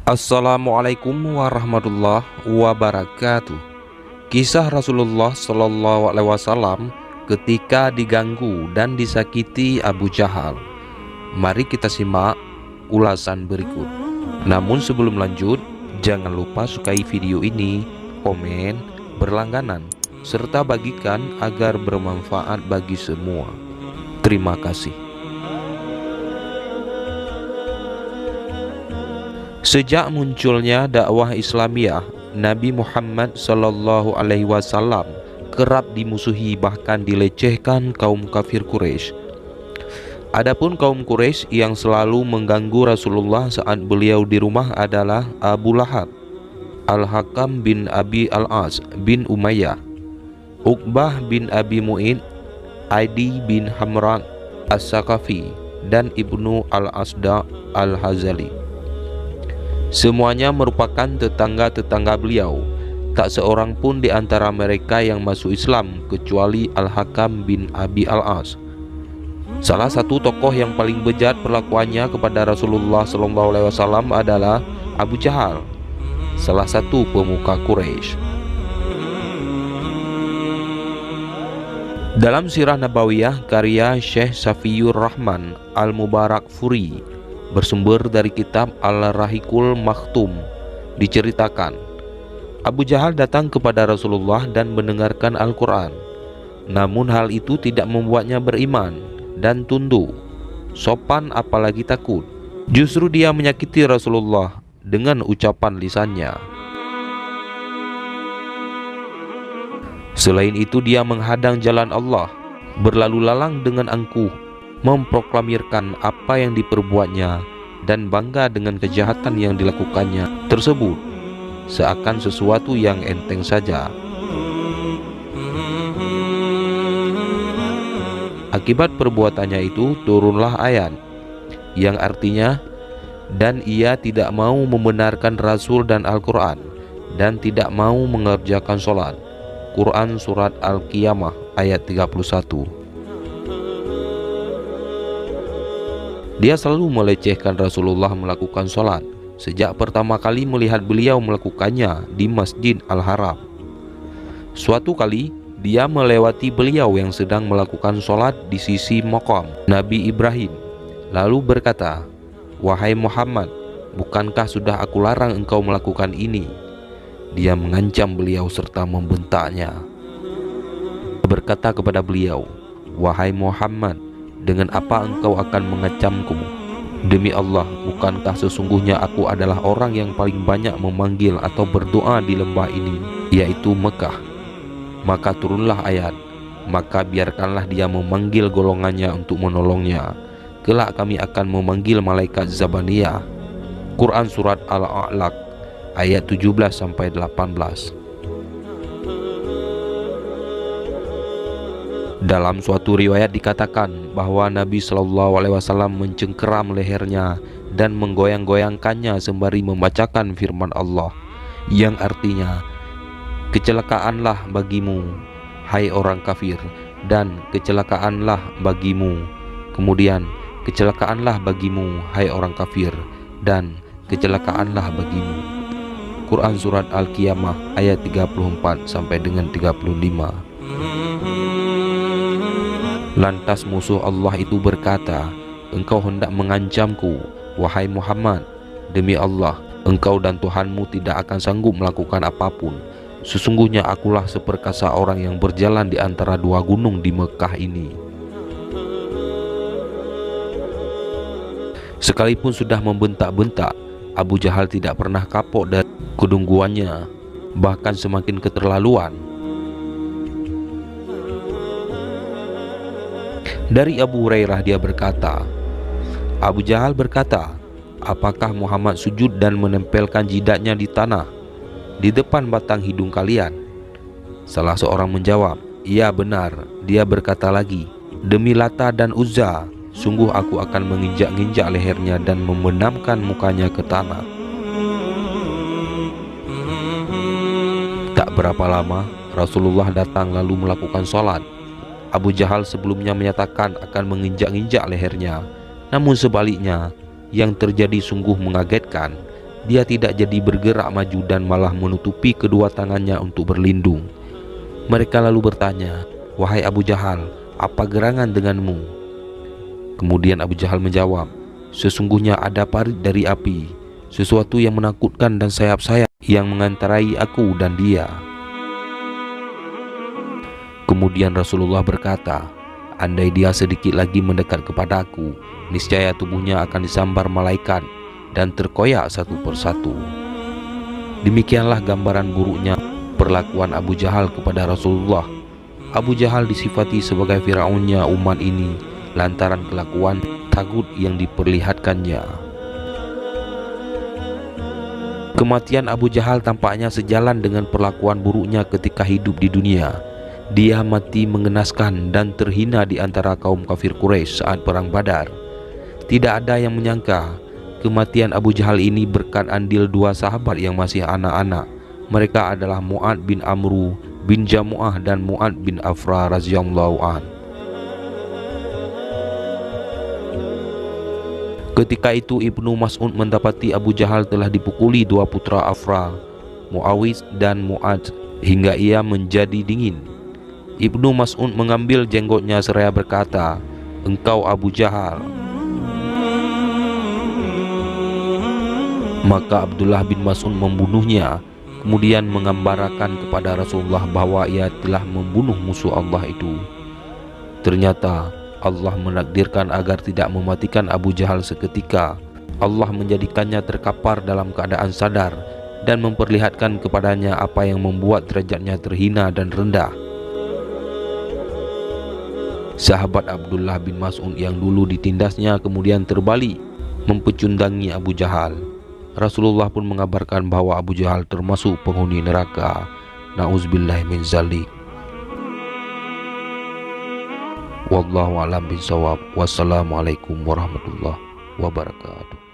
Assalamualaikum warahmatullahi wabarakatuh. Kisah Rasulullah Shallallahu Alaihi Wasallam ketika diganggu dan disakiti Abu Jahal. Mari kita simak ulasan berikut. Namun sebelum lanjut, jangan lupa sukai video ini, komen, berlangganan, serta bagikan agar bermanfaat bagi semua. Terima kasih. Sejak munculnya dakwah Islamiyah, Nabi Muhammad Sallallahu Alaihi Wasallam kerap dimusuhi bahkan dilecehkan kaum kafir Quraisy. Adapun kaum Quraisy yang selalu mengganggu Rasulullah saat beliau di rumah adalah Abu Lahab, Al-Hakam bin Abi Al-As bin Umayyah, Uqbah bin Abi Mu'id, Adi bin Hamran As-Saqafi, dan Ibnu Al-Asda Al-Hazali. Semuanya merupakan tetangga-tetangga beliau. Tak seorang pun di antara mereka yang masuk Islam kecuali Al-Hakam bin Abi Al-As. Salah satu tokoh yang paling bejat perlakuannya kepada Rasulullah SAW adalah Abu Jahal, salah satu pemuka Quraisy. Dalam Sirah Nabawiyah karya Syekh Safiyur Rahman Al-Mubarakfuri bersumber dari kitab Al-Rahikul Makhtum, diceritakan Abu Jahal datang kepada Rasulullah dan mendengarkan Al-Quran. Namun hal itu tidak membuatnya beriman dan tunduk, sopan apalagi takut. Justru dia menyakiti Rasulullah dengan ucapan lisannya. Selain itu dia menghadang jalan Allah, berlalu lalang dengan angkuh, memproklamirkan apa yang diperbuatnya dan bangga dengan kejahatan yang dilakukannya tersebut, seakan sesuatu yang enteng saja. Akibat perbuatannya itu turunlah ayat yang artinya, dan ia tidak mau membenarkan Rasul dan Al-Quran dan tidak mau mengerjakan sholat. Quran Surat Al-Qiyamah ayat 31. Dia selalu melecehkan Rasulullah melakukan sholat sejak pertama kali melihat beliau melakukannya di Masjid Al-Haram. Suatu kali dia melewati beliau yang sedang melakukan sholat di sisi maqam Nabi Ibrahim, lalu berkata, "Wahai Muhammad, bukankah sudah aku larang engkau melakukan ini?" Dia mengancam beliau serta membentaknya. Berkata kepada beliau, "Wahai Muhammad, dengan apa engkau akan mengecamku? Demi Allah, bukankah sesungguhnya aku adalah orang yang paling banyak memanggil atau berdoa di lembah ini, yaitu Mekah?" Maka turunlah ayat, "Maka biarkanlah dia memanggil golongannya untuk menolongnya. Kelak kami akan memanggil malaikat Zabaniyah." Quran Surat Al-A'laq ayat 17-18. Dalam suatu riwayat dikatakan bahwa Nabi Shallallahu Alaihi Wasallam mencengkeram lehernya dan menggoyang-goyangkannya sembari membacakan firman Allah yang artinya, "Kecelakaanlah bagimu, hai orang kafir, dan kecelakaanlah bagimu. Kemudian, kecelakaanlah bagimu, hai orang kafir, dan kecelakaanlah bagimu." Quran Surat Al-Qiyamah ayat 34 sampai dengan 35. Lantas musuh Allah itu berkata, "Engkau hendak mengancamku, wahai Muhammad. Demi Allah, engkau dan Tuhanmu tidak akan sanggup melakukan apapun. Sesungguhnya akulah seperkasa orang yang berjalan di antara dua gunung di Mekah ini." Sekalipun sudah membentak-bentak, Abu Jahal tidak pernah kapok dari kedungguannya, bahkan semakin keterlaluan. Dari Abu Hurairah dia berkata, Abu Jahal berkata, "Apakah Muhammad sujud dan menempelkan jidatnya di tanah di depan batang hidung kalian?" Salah seorang menjawab, "Iya benar." Dia berkata lagi, "Demi Lata dan Uzza, sungguh aku akan menginjak-injak lehernya dan membenamkan mukanya ke tanah." Tak berapa lama Rasulullah datang lalu melakukan sholat. Abu Jahal sebelumnya menyatakan akan menginjak-injak lehernya, namun sebaliknya yang terjadi sungguh mengagetkan. Dia tidak jadi bergerak maju dan malah menutupi kedua tangannya untuk berlindung. Mereka lalu bertanya, "Wahai Abu Jahal, apa gerangan denganmu?" Kemudian Abu Jahal menjawab, "Sesungguhnya ada parit dari api, sesuatu yang menakutkan dan sayap-sayap yang mengantarai aku dan dia." Kemudian Rasulullah berkata, "Andai dia sedikit lagi mendekat kepadaku, niscaya tubuhnya akan disambar malaikat dan terkoyak satu persatu." Demikianlah gambaran buruknya perlakuan Abu Jahal kepada Rasulullah. Abu Jahal disifati sebagai Firaunnya umat ini lantaran kelakuan tagut yang diperlihatkannya. Kematian Abu Jahal tampaknya sejalan dengan perlakuan buruknya ketika hidup di dunia. Dia mati mengenaskan dan terhina di antara kaum kafir Quraisy saat perang Badar. Tidak ada yang menyangka kematian Abu Jahal ini berkat andil dua sahabat yang masih anak-anak. Mereka adalah Mu'ad bin Amru bin Jamu'ah dan Mu'ad bin Afra radhiyallahu an. Ketika itu Ibnu Mas'ud mendapati Abu Jahal telah dipukuli dua putra Afra, Muawiz dan Mu'ad, hingga ia menjadi dingin. Ibnu Mas'ud mengambil jenggotnya seraya berkata, "Engkau Abu Jahal." Maka Abdullah bin Mas'ud membunuhnya, kemudian mengambarakan kepada Rasulullah bahwa ia telah membunuh musuh Allah itu. Ternyata Allah menakdirkan agar tidak mematikan Abu Jahal seketika. Allah menjadikannya terkapar dalam keadaan sadar dan memperlihatkan kepadanya apa yang membuat derajatnya terhina dan rendah. Sahabat Abdullah bin Mas'ud yang dulu ditindasnya kemudian terbalik mempecundangi Abu Jahal. Rasulullah pun mengabarkan bahwa Abu Jahal termasuk penghuni neraka. Na'udzubillahi min zalik. Wallahu a'lam bishawab. Wassalamualaikum warahmatullahi wabarakatuh.